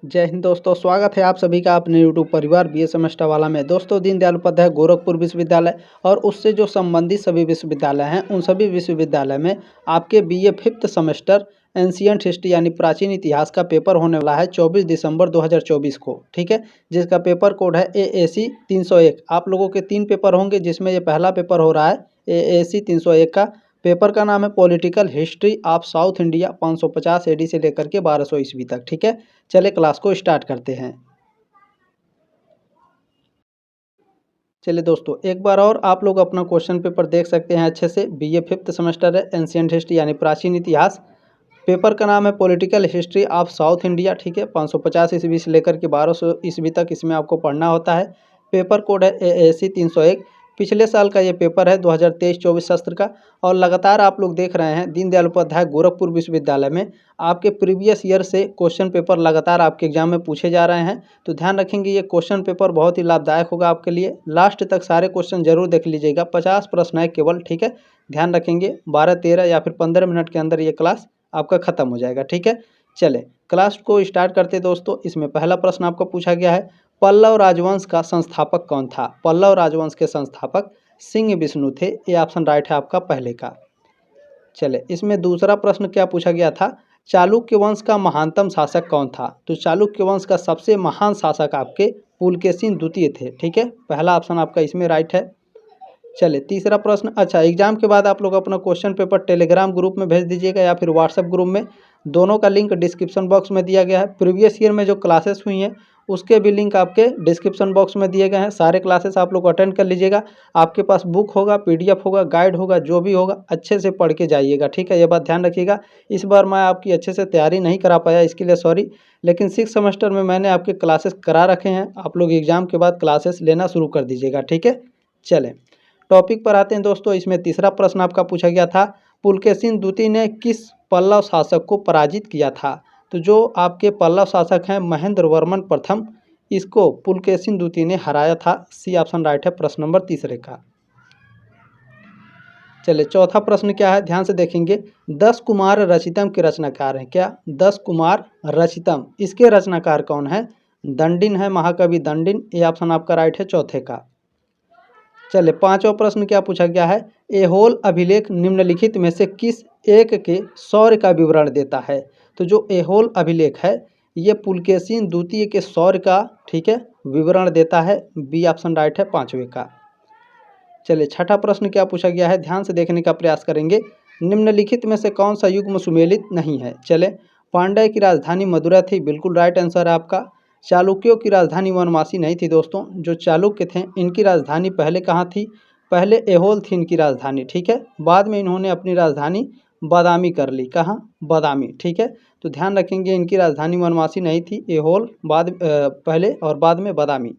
जय हिंद दोस्तों, स्वागत है आप सभी का अपने यूट्यूब परिवार बीए सेमेस्टर वाला में। दोस्तों, दीनदयाल उपाध्याय गोरखपुर विश्वविद्यालय और उससे जो संबंधित सभी विश्वविद्यालय हैं उन सभी विश्वविद्यालय में आपके BA fifth semester ancient history यानी प्राचीन इतिहास का पेपर होने वाला है 24 दिसंबर 2024 को। ठीक है, जिसका पेपर कोड है AAC 301। आप लोगों के 3 पेपर होंगे, जिसमें ये पहला पेपर हो रहा है AAC 301 का। पेपर का नाम है political history of south India 550 AD से लेकर के 1200 ईस्वी तक। ठीक है, चले क्लास को स्टार्ट करते हैं। चलिए दोस्तों, एक बार और आप लोग अपना क्वेश्चन पेपर देख सकते हैं अच्छे से। बीए फिफ्थ सेमेस्टर है, एंशियंट हिस्ट्री यानी प्राचीन इतिहास। पेपर का नाम है political history of south India. ठीक है, 550 ईस्वी से लेकर के 1200 ईस्वी तक इसमें आपको पढ़ना होता है। पेपर कोड है AAC 301। पिछले साल का ये पेपर है 2023-24 सत्र का। और लगातार आप लोग देख रहे हैं दीनदयाल उपाध्याय गोरखपुर विश्वविद्यालय में आपके प्रीवियस ईयर से क्वेश्चन पेपर लगातार आपके एग्जाम में पूछे जा रहे हैं। तो ध्यान रखेंगे, ये क्वेश्चन पेपर बहुत ही लाभदायक होगा आपके लिए। लास्ट तक सारे क्वेश्चन जरूर देख लीजिएगा। 50 प्रश्न है केवल। ठीक है, ध्यान रखेंगे 12-13 या फिर 15 मिनट के अंदर ये क्लास आपका खत्म हो जाएगा। ठीक है, चले क्लास को स्टार्ट करते दोस्तों। इसमें पहला प्रश्न आपको पूछा गया है, पल्लव राजवंश का संस्थापक कौन था? पल्लव राजवंश के संस्थापक सिंह विष्णु थे। ये ऑप्शन राइट है आपका पहले का। चले, इसमें दूसरा प्रश्न क्या पूछा गया था, चालुक्य वंश का महानतम शासक कौन था? तो चालुक्य वंश का सबसे महान शासक आपके पुलकेशिन द्वितीय थे। ठीक है, पहला ऑप्शन आपका इसमें राइट है। चले, तीसरा प्रश्न। अच्छा, एग्जाम के बाद आप लोग अपना क्वेश्चन पेपर टेलीग्राम ग्रुप में भेज दीजिएगा या फिर व्हाट्सएप ग्रुप में। दोनों का लिंक डिस्क्रिप्शन बॉक्स में दिया गया है। प्रीवियस ईयर में जो क्लासेस हुई हैं उसके भी लिंक आपके डिस्क्रिप्शन बॉक्स में दिए गए हैं। सारे क्लासेस आप लोग अटेंड कर लीजिएगा। आपके पास बुक होगा, PDF होगा, गाइड होगा, जो भी होगा अच्छे से पढ़ के जाइएगा। ठीक है, ये बात ध्यान रखिएगा। इस बार मैं आपकी अच्छे से तैयारी नहीं करा पाया, इसके लिए सॉरी। लेकिन 6 सेमेस्टर में मैंने आपके क्लासेस करा रखे हैं। आप लोग एग्जाम के बाद क्लासेस लेना शुरू कर दीजिएगा। ठीक है, चलें टॉपिक पर आते हैं दोस्तों। इसमें तीसरा प्रश्न आपका पूछा गया था, पुलकेशिन द्वितीय ने किस पल्लव शासक को पराजित किया था? तो जो आपके पल्लव शासक हैं महेंद्र वर्मन प्रथम, इसको पुलकेशिन द्वितीय ने हराया था। सी ऑप्शन राइट है प्रश्न नंबर तीसरे का। चलिए, चौथा प्रश्न क्या है, ध्यान से देखेंगे। 10 कुमार रचितम के रचनाकार हैं। क्या 10 कुमार रचितम, इसके रचनाकार कौन है? दंडिन है, महाकवि दंडिन। ये ऑप्शन आपका राइट है चौथे का। चलिए, पांचवा प्रश्न क्या पूछा गया है, एहोल अभिलेख निम्नलिखित में से किस एक के शौर्य का विवरण देता है? तो जो एहोल अभिलेख है ये पुलकेशिन द्वितीय के शौर्य का, ठीक है, विवरण देता है। बी ऑप्शन राइट है पांचवे का। चलिए, छठा प्रश्न क्या पूछा गया है, ध्यान से देखने का प्रयास करेंगे। निम्नलिखित में से कौन सा युग्म सुमेलित नहीं है? चले, पांड्य की राजधानी मदुरा थी, बिल्कुल राइट आंसर है आपका। चालुक्यों की राजधानी वनवासी नहीं थी दोस्तों। जो चालुक्य थे इनकी राजधानी पहले कहाँ थी? पहले एहोल थी इनकी राजधानी। ठीक है, बाद में इन्होंने अपनी राजधानी बादामी कर ली। कहाँ? बादामी। ठीक है, तो ध्यान रखेंगे इनकी राजधानी वनवासी नहीं थी, एहोल पहले और बाद में बादामी।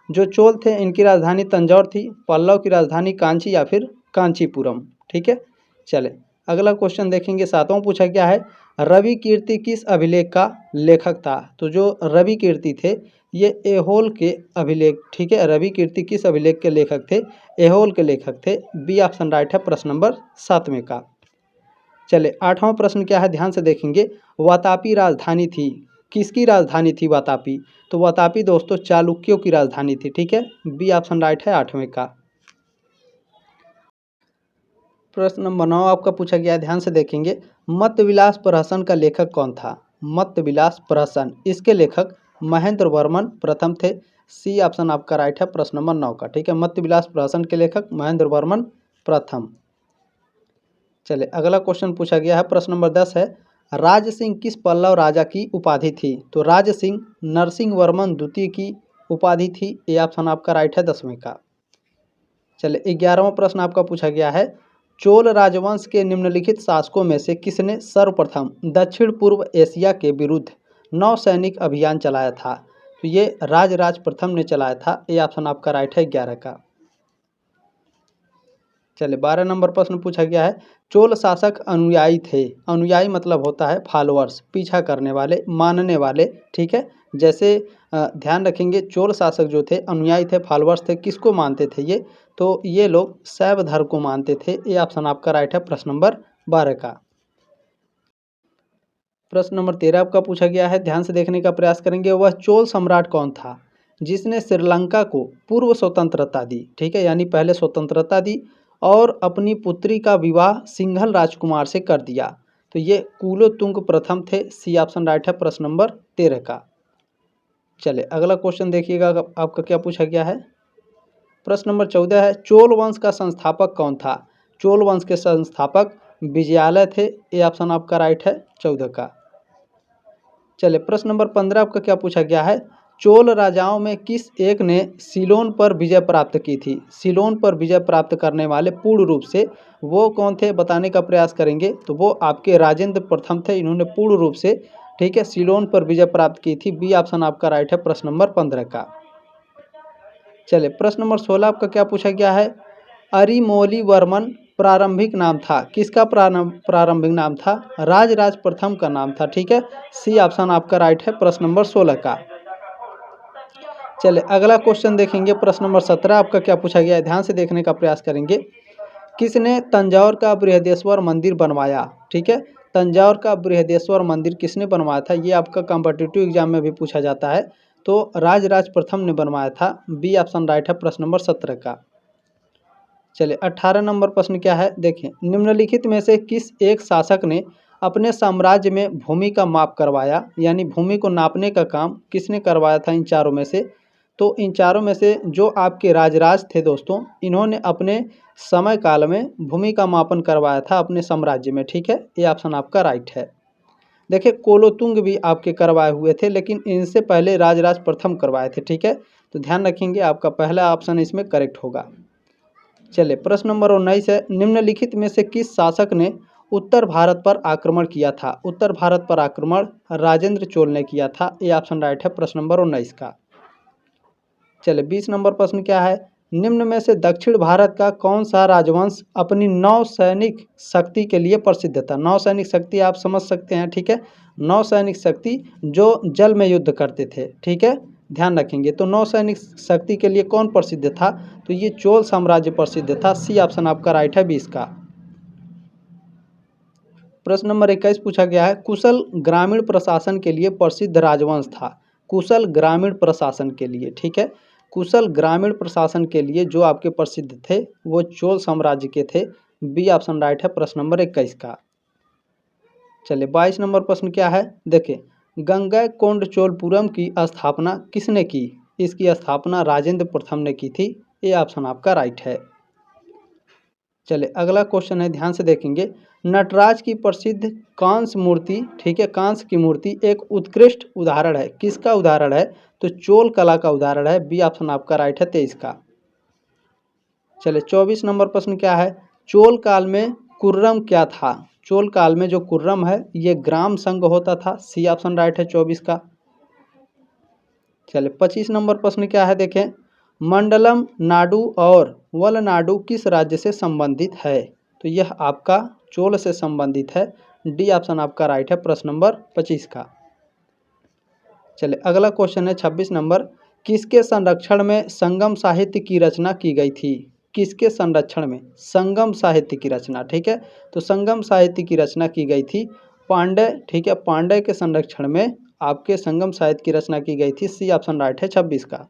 जो चोल थे इनकी राजधानी तंजौर थी। पल्लव की राजधानी कांची या फिर कांचीपुरम। ठीक है, चले अगला क्वेश्चन देखेंगे। सातवां पूछा गया है, रवि कीर्ति किस अभिलेख का लेखक था? तो जो रवि कीर्ति थे ये एहोल के अभिलेख, ठीक है, रवि कीर्ति किस अभिलेख के लेखक थे? एहोल के लेखक थे। बी ऑप्शन राइट है प्रश्न नंबर 7वें का। चले, आठवां प्रश्न क्या है, ध्यान से देखेंगे। वातापी राजधानी थी, किसकी राजधानी थी वातापी? तो वातापी दोस्तों चालुक्यों की राजधानी थी। ठीक है, बी ऑप्शन राइट है 8वें का। प्रश्न नंबर 9 आपका पूछा गया है, ध्यान से देखेंगे। मत्तविलास प्रहसन का लेखक कौन था? मत्तविलास प्रहसन, इसके लेखक महेंद्र वर्मन प्रथम थे। सी ऑप्शन आपका राइट है प्रश्न नंबर 9 का। ठीक है, मत्तविलास प्रहसन के लेखक महेंद्र वर्मन प्रथम। चले, अगला क्वेश्चन पूछा गया है, प्रश्न नंबर 10 है, राज सिंह किस पल्लव राजा की उपाधि थी? तो राज सिंह नरसिंह वर्मन द्वितीय की उपाधि थी। ये ऑप्शन आपका राइट है 10वें का। चले, 11वां प्रश्न आपका पूछा गया है, चोल राजवंश के निम्नलिखित शासकों में से किसने सर्वप्रथम दक्षिण पूर्व एशिया के विरुद्ध नौसैनिक अभियान चलाया था? तो ये राजराज प्रथम ने चलाया था। ये ऑप्शन आपका राइट है 11 का। चले, 12 नंबर प्रश्न पूछा गया है, चोल शासक अनुयायी थे। अनुयायी मतलब होता है फॉलोअर्स, पीछा करने वाले, मानने वाले। ठीक है, जैसे ध्यान रखेंगे चोल शासक जो थे अनुयायी थे, फॉलोअर्स थे। किसको मानते थे ये? तो ये लोग शैव धर्म को मानते थे। ये ऑप्शन आपका राइट है प्रश्न नंबर 12 का। प्रश्न नंबर 13 आपका पूछा गया है, ध्यान से देखने का प्रयास करेंगे। वह चोल सम्राट कौन था जिसने श्रीलंका को पूर्व स्वतंत्रता दी? ठीक है, यानी पहले स्वतंत्रता दी और अपनी पुत्री का विवाह सिंघल राजकुमार से कर दिया। तो ये कुलोतुंग प्रथम थे। सी ऑप्शन राइट है प्रश्न नंबर 13 का। चले अगला क्वेश्चन देखिएगा आपका क्या पूछा गया है। प्रश्न नंबर 14 है, चोल वंश का संस्थापक कौन था? चोल वंश के संस्थापक विजयालय थे। ये ऑप्शन आपका राइट है 14 का। चले प्रश्न नंबर 15 आपका क्या पूछा गया है, चोल राजाओं में किस एक ने सीलोन पर विजय प्राप्त की थी? सीलोन पर विजय प्राप्त करने वाले पूर्ण रूप से वो कौन थे बताने का प्रयास करेंगे। तो वो आपके राजेंद्र प्रथम थे। इन्होंने पूर्ण रूप से, ठीक है, सीलोन पर विजय प्राप्त की थी। बी ऑप्शन आपका राइट है प्रश्न नंबर 15 का। चले प्रश्न नंबर 16 आपका क्या पूछा गया है, अरिमोली वर्मन प्रारंभिक नाम था? किसका प्रारंभिक नाम था? राजराज प्रथम का नाम था। ठीक है, सी ऑप्शन आपका राइट है प्रश्न नंबर 16 का। चले अगला क्वेश्चन देखेंगे। प्रश्न नंबर 17 आपका क्या पूछा गया है, ध्यान से देखने का प्रयास करेंगे। किसने तंजौर का बृहदेश्वर मंदिर बनवाया? ठीक है, तंजौर का बृहदेश्वर मंदिर किसने बनवाया था? ये आपका कॉम्पिटिटिव एग्जाम में भी पूछा जाता है। तो राजराज प्रथम ने बनवाया था। बी ऑप्शन राइट है प्रश्न नंबर 17 का। चलिए 18 नंबर प्रश्न क्या है, देखिए, निम्नलिखित में से किस एक शासक ने अपने साम्राज्य में भूमि का माप करवाया? यानी भूमि को नापने का काम किसने करवाया था इन चारों में से? तो इन चारों में से जो आपके राजराज थे दोस्तों, इन्होंने अपने समय काल में भूमि का मापन करवाया था अपने साम्राज्य में। ठीक है, ये ऑप्शन आपका राइट है। देखिए कोलोतुंग भी आपके करवाए हुए थे, लेकिन इनसे पहले राजराज प्रथम करवाए थे। ठीक है, तो ध्यान रखेंगे आपका पहला ऑप्शन इसमें करेक्ट होगा। चलिए प्रश्न नंबर 19 है, निम्नलिखित में से किस शासक ने उत्तर भारत पर आक्रमण किया था? उत्तर भारत पर आक्रमण राजेंद्र चोल ने किया था। ये ऑप्शन राइट है प्रश्न नंबर 19 का। चलिए 20 नंबर प्रश्न क्या है, निम्न में से दक्षिण भारत का कौन सा राजवंश अपनी नौसैनिक शक्ति के लिए प्रसिद्ध था? नौसैनिक शक्ति आप समझ सकते हैं। ठीक है, नौसैनिक शक्ति जो जल में युद्ध करते थे। ठीक है, ध्यान रखेंगे। तो नौसैनिक शक्ति के लिए कौन प्रसिद्ध था? तो ये चोल साम्राज्य प्रसिद्ध था। सी ऑप्शन आपका राइट है 20 का। प्रश्न नंबर 21 पूछा गया है, कुशल ग्रामीण प्रशासन के लिए प्रसिद्ध राजवंश था? कुशल ग्रामीण प्रशासन के लिए, ठीक है, कुशल ग्रामीण प्रशासन के लिए जो आपके प्रसिद्ध थे वो चोल साम्राज्य के थे। बी ऑप्शन राइट है प्रश्न नंबर 21 का। चलिए 22 नंबर प्रश्न क्या है, देखिए, गंगैकोंडचोलपुरम की स्थापना किसने की? इसकी स्थापना राजेंद्र प्रथम ने की थी। ये ऑप्शन आपका राइट है। चलिए अगला क्वेश्चन है, ध्यान से देखेंगे। नटराज की प्रसिद्ध कांस्य मूर्ति, ठीक है, कांस्य की मूर्ति एक उत्कृष्ट उदाहरण है। किसका उदाहरण है? तो चोल कला का उदाहरण है। बी ऑप्शन आपका राइट है 23 का। चलिए 24 नंबर प्रश्न क्या है, चोल काल में कुर्रम क्या था? चोल काल में जो कुर्रम है ये ग्राम संघ होता था। सी ऑप्शन राइट है 24 का। चलिए 25 नंबर प्रश्न क्या है, देखें, मंडलम नाडु और वलनाडु किस राज्य से संबंधित है? तो यह आपका चोल से संबंधित है। डी ऑप्शन आपका राइट है प्रश्न नंबर 25 का। चलिए अगला क्वेश्चन है 26 नंबर, किसके संरक्षण में संगम साहित्य की रचना की गई थी? किसके संरक्षण में संगम साहित्य की रचना? ठीक है, तो संगम साहित्य की रचना की गई थी पांड्य, ठीक है, पांड्य के संरक्षण में आपके संगम साहित्य की रचना की गई थी। सी ऑप्शन राइट है 26 का।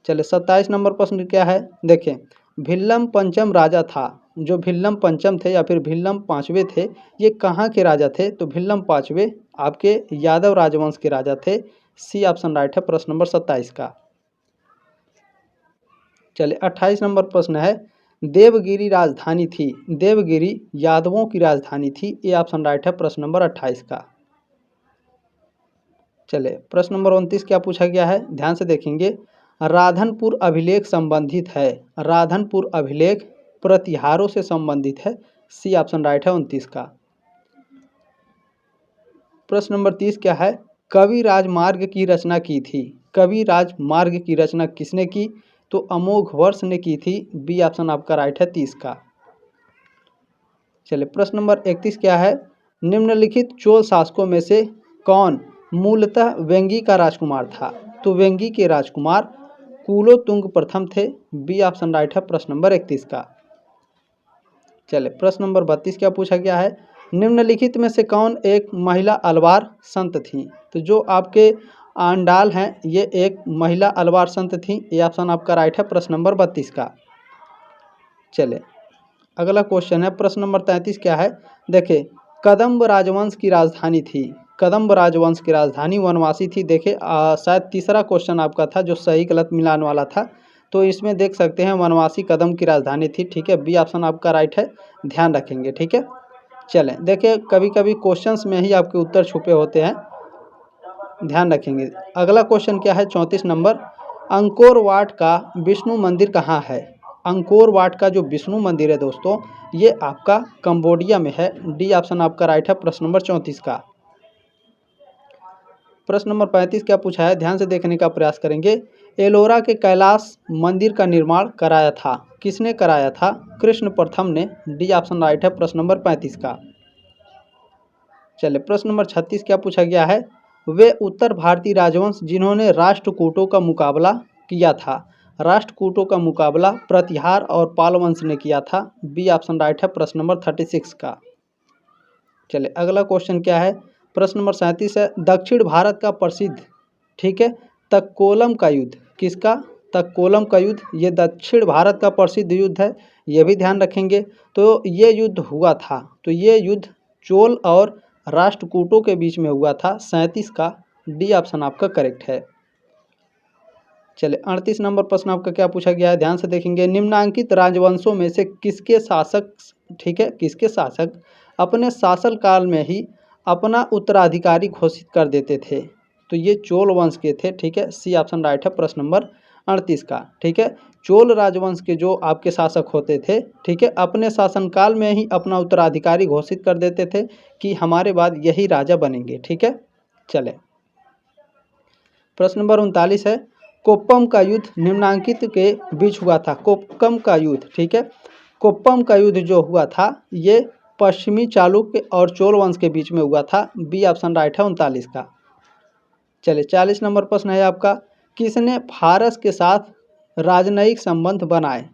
चलिए 27 नंबर प्रश्न क्या है, देखें, भिल्लम पंचम राजा था। जो भिल्लम पंचम थे या फिर भिल्लम पांचवे थे, ये कहाँ के राजा थे? तो भिल्लम पांचवे आपके यादव राजवंश के राजा थे। सी ऑप्शन राइट है प्रश्न नंबर 27 का। चलिए 28 नंबर प्रश्न है, देवगिरी राजधानी थी? देवगिरी यादवों की राजधानी थी। ये ऑप्शन राइट है प्रश्न नंबर 28 का। चलिए प्रश्न नंबर 29 क्या पूछा गया है, ध्यान से देखेंगे। राधनपुर अभिलेख संबंधित है? राधनपुर अभिलेख प्रतिहारों से संबंधित है। सी ऑप्शन राइट है 29 का। प्रश्न नंबर 30 क्या है, कवि राजमार्ग की रचना की थी? कवि राजमार्ग की रचना किसने की? तो अमोघ वर्ष ने की थी। बी ऑप्शन आपका राइट है 30 का। चलिए प्रश्न नंबर 31 क्या है, निम्नलिखित चोल शासकों में से कौन मूलतः वेंगी का राजकुमार था? तो वेंगी के राजकुमार कुलोतुंग प्रथम थे। बी ऑप्शन राइट है प्रश्न नंबर 31 का। चलिए प्रश्न नंबर 32 क्या पूछा गया है, निम्नलिखित में से कौन एक महिला अलवार संत थी? तो जो आपके आंडाल हैं ये एक महिला अलवार संत थी। ये ऑप्शन आपका राइट है प्रश्न नंबर 32 का। चले अगला क्वेश्चन है प्रश्न नंबर 33 क्या है? देखिए कदम्ब राजवंश की राजधानी थी। कदम्ब राजवंश की राजधानी वनवासी थी। देखिए शायद तीसरा क्वेश्चन आपका था जो सही गलत मिलान वाला था, तो इसमें देख सकते हैं वनवासी कदम्ब की राजधानी थी। ठीक है, बी ऑप्शन आपका राइट है, ध्यान रखेंगे। ठीक है, चलें देखिए कभी कभी क्वेश्चंस में ही आपके उत्तर छुपे होते हैं, ध्यान रखेंगे। अगला क्वेश्चन क्या है 34 नंबर, अंकोर वाट का विष्णु मंदिर कहाँ है? अंकोर वाट का जो विष्णु मंदिर है दोस्तों ये आपका कंबोडिया में है। डी ऑप्शन आपका राइट है प्रश्न नंबर 34 का। प्रश्न नंबर 35 क्या पूछा है, ध्यान से देखने का प्रयास करेंगे। एलोरा के कैलाश मंदिर का निर्माण कराया था, किसने कराया था? कृष्ण प्रथम ने। डी ऑप्शन राइट है प्रश्न नंबर 35 का। चलिए प्रश्न नंबर 36 क्या पूछा गया है, वे उत्तर भारतीय राजवंश जिन्होंने राष्ट्रकूटों का मुकाबला किया था। राष्ट्रकूटों का मुकाबला प्रतिहार और पाल वंश ने किया था। बी ऑप्शन राइट है प्रश्न नंबर 36 का। चलिए अगला क्वेश्चन क्या है, प्रश्न नंबर 37 है, दक्षिण भारत का प्रसिद्ध, ठीक है, तक्कोलम का युद्ध, किसका? तक्कोलम का युद्ध, ये दक्षिण भारत का प्रसिद्ध युद्ध है, ये भी ध्यान रखेंगे। तो ये युद्ध हुआ था, तो ये युद्ध चोल और राष्ट्रकूटों के बीच में हुआ था। 37 का डी ऑप्शन आपका करेक्ट है। चलिए 38 नंबर प्रश्न आपका क्या पूछा गया है, ध्यान से देखेंगे। निम्नांकित राजवंशों में से किसके शासक, ठीक है, किसके शासक अपने शासन काल में ही अपना उत्तराधिकारी घोषित कर देते थे? तो ये चोल वंश के थे। ठीक है, सी ऑप्शन राइट है प्रश्न नंबर 38 का। ठीक है, चोल राजवंश के जो आपके शासक होते थे, ठीक है, अपने शासनकाल में ही अपना उत्तराधिकारी घोषित कर देते थे कि हमारे बाद यही राजा बनेंगे। ठीक है, चले प्रश्न नंबर 39 है, कोप्पम का युद्ध निम्नांकित के बीच हुआ था। कोप्पम का युद्ध, ठीक है, कोप्पम का युद्ध जो हुआ था ये पश्चिमी चालुक्य और चोल वंश के बीच में हुआ था। बी ऑप्शन राइट है 39 का। चलिए 40 नंबर प्रश्न है आपका, किसने फारस के साथ राजनयिक संबंध बनाए?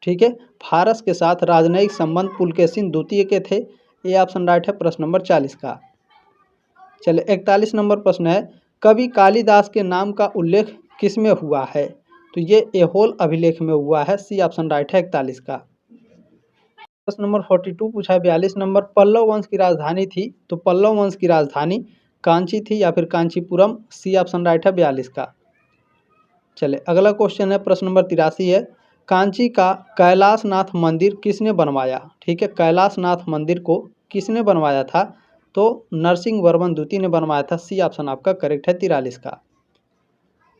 ठीक है, फारस के साथ राजनयिक संबंध पुलकेशिन द्वितीय के थे। ए ऑप्शन राइट है प्रश्न नंबर 40 का। चलिए 41 नंबर प्रश्न है, कवि कालिदास के नाम का उल्लेख किस में हुआ है? तो ये एहोल अभिलेख में हुआ है। सी ऑप्शन राइट है 41 का। प्रश्न नंबर 42 पूछा है 42 नंबर, पल्लव वंश की राजधानी थी, तो पल्लव वंश की राजधानी कांची थी या फिर कांचीपुरम? सी ऑप्शन राइट है 42 का। चले अगला क्वेश्चन है प्रश्न नंबर 83 है, कांची का कैलाशनाथ मंदिर किसने बनवाया? ठीक है, कैलाशनाथ मंदिर को किसने बनवाया था? तो नरसिंह वर्मन द्वितीय ने बनवाया था। सी ऑप्शन आपका करेक्ट है 43 का।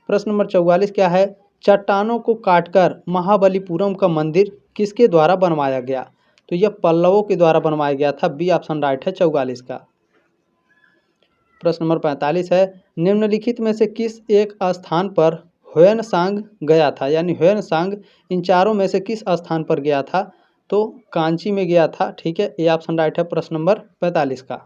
प्रश्न नंबर 44 क्या है, चट्टानों को काटकर महाबलीपुरम का मंदिर किसके द्वारा बनवाया गया? तो यह पल्लवों के द्वारा बनवाया गया था। बी ऑप्शन राइट है 44 का। प्रश्न नंबर 45 है, निम्नलिखित में से किस एक स्थान पर ह्वेनसांग गया था? यानी ह्वेनसांग इन चारों में से किस स्थान पर गया था? तो कांची में गया था। ठीक है, ए ऑप्शन राइट है प्रश्न नंबर 45 का।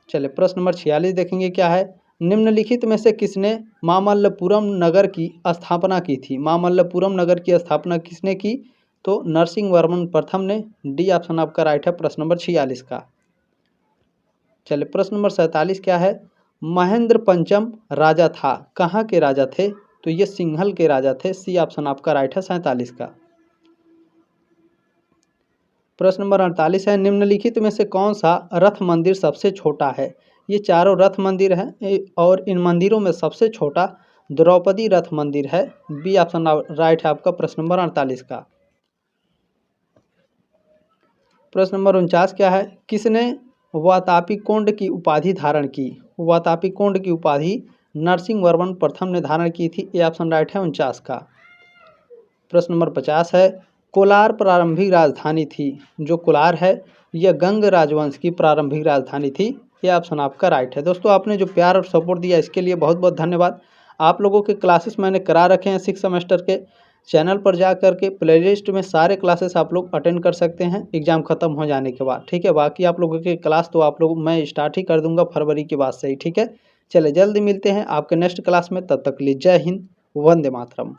चलिए प्रश्न नंबर 46 देखेंगे क्या है, निम्नलिखित में से किसने मामल्लपुरम नगर की स्थापना की थी? मामल्लपुरम नगर की स्थापना किसने की? तो नरसिंह वर्मन प्रथम ने। डी ऑप्शन आपका राइट है प्रश्न नंबर 46 का। चलिए प्रश्न नंबर 47 क्या है, महेंद्र पंचम राजा था, कहाँ के राजा थे? तो ये सिंघल के राजा थे। सी ऑप्शन आपका राइट है 47 का। प्रश्न नंबर 48 है, निम्नलिखित में से कौन सा रथ मंदिर सबसे छोटा है? ये चारों रथ मंदिर हैं और इन मंदिरों में सबसे छोटा द्रौपदी रथ मंदिर है। बी ऑप्शन राइट है आपका प्रश्न नंबर 48 का। प्रश्न नंबर 49 क्या है, किसने वातापी कोंड की उपाधि धारण की? वातापी कोंड की उपाधि नरसिंह वर्मन प्रथम ने धारण की थी। ए ऑप्शन राइट है 49 का। प्रश्न नंबर 50 है, कोलार प्रारंभिक राजधानी थी। जो कोलार है यह गंग राजवंश की प्रारंभिक राजधानी थी। यह ऑप्शन आपका राइट है। दोस्तों आपने जो प्यार और सपोर्ट दिया इसके लिए बहुत बहुत धन्यवाद। आप लोगों के क्लासेस मैंने करा रखे हैं 6 सेमेस्टर के। चैनल पर जा कर के प्लेलिस्ट में सारे क्लासेस आप लोग अटेंड कर सकते हैं एग्ज़ाम ख़त्म हो जाने के बाद। ठीक है, बाकी आप लोगों के क्लास तो आप लोग मैं स्टार्ट ही कर दूंगा फरवरी के बाद से ही। ठीक है, चले जल्दी मिलते हैं आपके नेक्स्ट क्लास में, तब तक के लिए जय हिंद, वंदे मातरम।